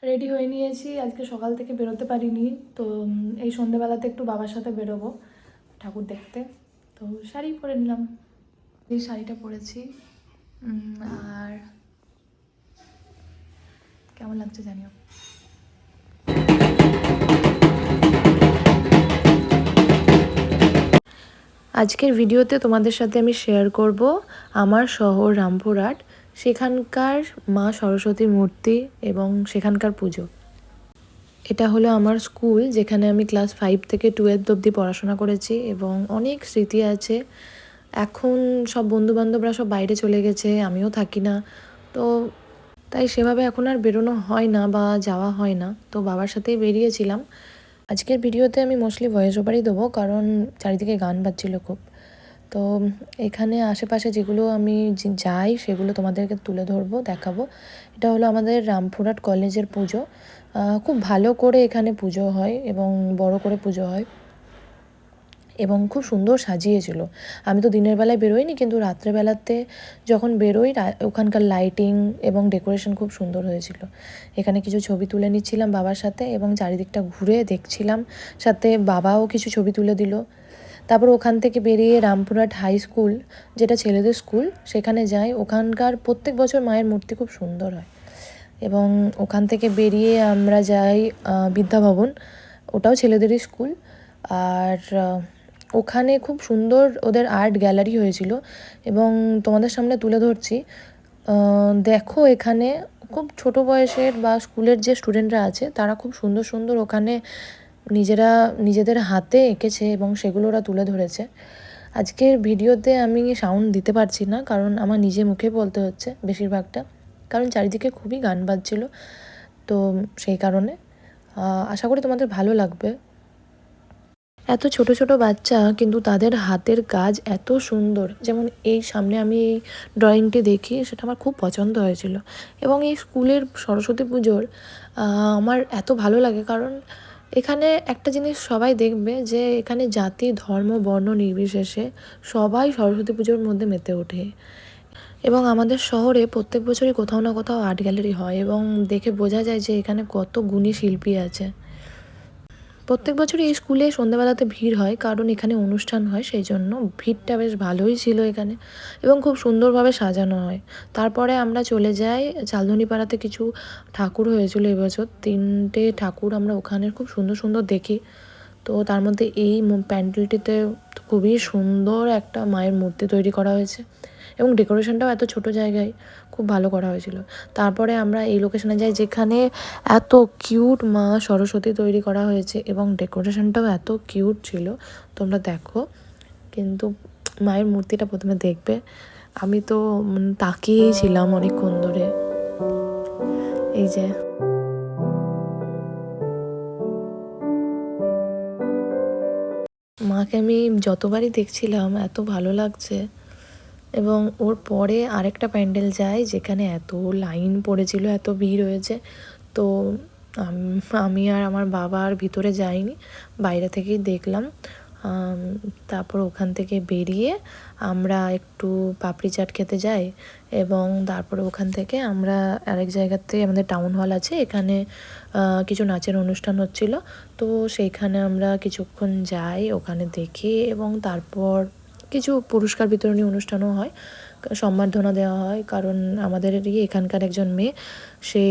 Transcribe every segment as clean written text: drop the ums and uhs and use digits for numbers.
Ready হয়ে নিয়েছি, আজকে সকাল থেকে বেরোতে পারিনি, তো এই সন্ধ্যেবেলাতে একটু বাবার সাথে বেরোবো ঠাকুর দেখতে। তো শাড়ি পরে নিলাম, এই শাড়িটা পরেছি। আর কেমন লাগছে জানিও। আজকের ভিডিওতে তোমাদের সাথে আমি শেয়ার করব আমার শহর রামপুরহাট, সেখানকার মা সরস্বতীর মূর্তি এবং সেখানকার পুজো। এটা হলো আমার স্কুল, যেখানে আমি ক্লাস 5 থেকে 12 অবধি পড়াশোনা করেছি এবং অনেক স্মৃতি আছে। এখন সব বন্ধুবান্ধবরা সব বাইরে চলে গেছে, আমিও থাকি না, তো তাই সেভাবে এখন আর বেরোনো হয় না বা যাওয়া হয় না। তো বাবার সাথেই বেরিয়েছিলাম। আজকের ভিডিওতে আমি মোস্টলি ভয়েস ওভারই দেবো, কারণ চারিদিকে গান বাজছিল খুব। তো এখানে আশেপাশে যেগুলো আমি যাই সেগুলো তোমাদেরকে তুলে ধরবো, দেখাবো। এটা হলো আমাদের রামপুরহাট কলেজের পুজো। খুব ভালো করে এখানে পুজো হয় এবং বড় করে পুজো হয় এবং খুব সুন্দর সাজিয়েছিল। আমি তো দিনের বেলায় বেরোইনি, কিন্তু রাত্রেবেলাতে যখন বেরোই ওখানকার লাইটিং এবং ডেকোরেশন খুব সুন্দর হয়েছিল। এখানে কিছু ছবি তুলে নিচ্ছিলাম বাবার সাথে এবং চারিদিকটা ঘুরে দেখছিলাম, সাথে বাবাও কিছু ছবি তুলে দিল। তারপর ওখান থেকে বেরিয়ে রামপুরহাট হাই স্কুল, যেটা ছেলেদের স্কুল, সেখানে যাই। ওখানকার প্রত্যেক বছর মায়ের মূর্তি খুব সুন্দর হয়। এবং ওখান থেকে বেরিয়ে আমরা যাই বিদ্যাভবন, ওটাও ছেলেদেরই স্কুল। আর ওখানে খুব সুন্দর ওদের আর্ট গ্যালারি হয়েছিল এবং তোমাদের সামনে তুলে ধরছি। দেখো, এখানে খুব ছোট বয়সের বা স্কুলের যে স্টুডেন্টরা আছে তারা খুব সুন্দর সুন্দর ওখানে নিজেদের হাতে এঁকেছে এবং সেগুলো ওরা তুলে ধরেছে। আজকের ভিডিওতে আমি সাউন্ড দিতে পারছি না, কারণ আমার নিজে মুখে বলতে হচ্ছে বেশিরভাগটা, কারণ চারিদিকে খুবই গান বাজছিল। তো সেই কারণে আশা করি তোমাদের ভালো লাগবে। এত ছোট ছোট বাচ্চা, কিন্তু তাদের হাতের কাজ এত সুন্দর। যেমন এই সামনে আমি এই ড্রয়িংটি দেখি, সেটা আমার খুব পছন্দ হয়েছিল। এবং এই স্কুলের সরস্বতী পুজোর আমার এত ভালো লাগে, কারণ এখানে একটা জিনিস সবাই দেখবে যে এখানে জাতি ধর্ম বর্ণ নির্বিশেষে সবাই সরস্বতী পুজোর মধ্যে মেতে ওঠে। এবং আমাদের শহরে প্রত্যেক বছরই কোথাও না কোথাও আর্ট গ্যালারি হয় এবং দেখে বোঝা যায় যে এখানে কত গুণী শিল্পী আছে। প্রত্যেক বছরই এই স্কুলে সন্ধ্যাবেলাতে ভিড় হয়, কারণ এখানে অনুষ্ঠান হয়, সেই জন্য ভিড়টা বেশ ভালোই ছিল এখানে এবং খুব সুন্দরভাবে সাজানো হয়। তারপরে আমরা চলে যাই চালদনিপাড়াতে। কিছু ঠাকুর হয়েছিল এবছর, 3টে ঠাকুর আমরা ওখানে খুব সুন্দর সুন্দর দেখি। তো তার মধ্যে এই প্যান্ডেলটিতে খুবই সুন্দর একটা মায়ের মূর্তি তৈরি করা হয়েছে এবং ডেকোরেশনটাও এত ছোট জায়গায় খুব ভালো করা হয়েছিল। তারপরে আমরা এই লোকেশনে যাই, যেখানে এত কিউট মা সরস্বতী তৈরি করা হয়েছে এবং ডেকোরেশনটাও এত কিউট ছিল, তোমরা দেখো। কিন্তু মায়ের মূর্তিটা প্রথমে দেখবে, আমি তো তাকিয়েই ছিলাম অনেকক্ষণ ধরে। এই যে মাকে আমি যতবারই দেখছিলাম এত ভালো লাগছে। এবং ওর পরে আরেকটা প্যান্ডেল যায়, যেখানে এত লাইন পড়েছিল, এত ভিড় হয়েছে। তো আমি আর আমার বাবা আর ভিতরে যাইনি, বাইরে থেকেই দেখলাম। তারপর ওখান থেকে বেরিয়ে আমরা একটু পাপড়ি চাট খেতে যাই এবং তারপরে ওখান থেকে আমরা আরেক জায়গাতে, আমাদের টাউন হল আছে, এখানে কিছু নাচের অনুষ্ঠান হচ্ছিল। তো সেইখানে আমরা কিছুক্ষণ যাই, ওখানে দেখি এবং তারপর কিছু পুরস্কার বিতরণী অনুষ্ঠানও হয়, সম্বর্ধনা দেওয়া হয়। কারণ আমাদের এখানকার একজন মেয়ে, সে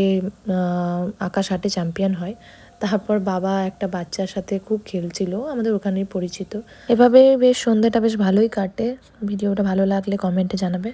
আকাশ আর্টে চ্যাম্পিয়ন হয়। তারপর বাবা একটা বাচ্চার সাথে খুব খেলছিল, আমাদের ওখানেই পরিচিত। এভাবে বেশ সন্ধ্যাটা বেশ ভালোই কাটে। ভিডিওটা ভালো লাগলে কমেন্টে জানাবে।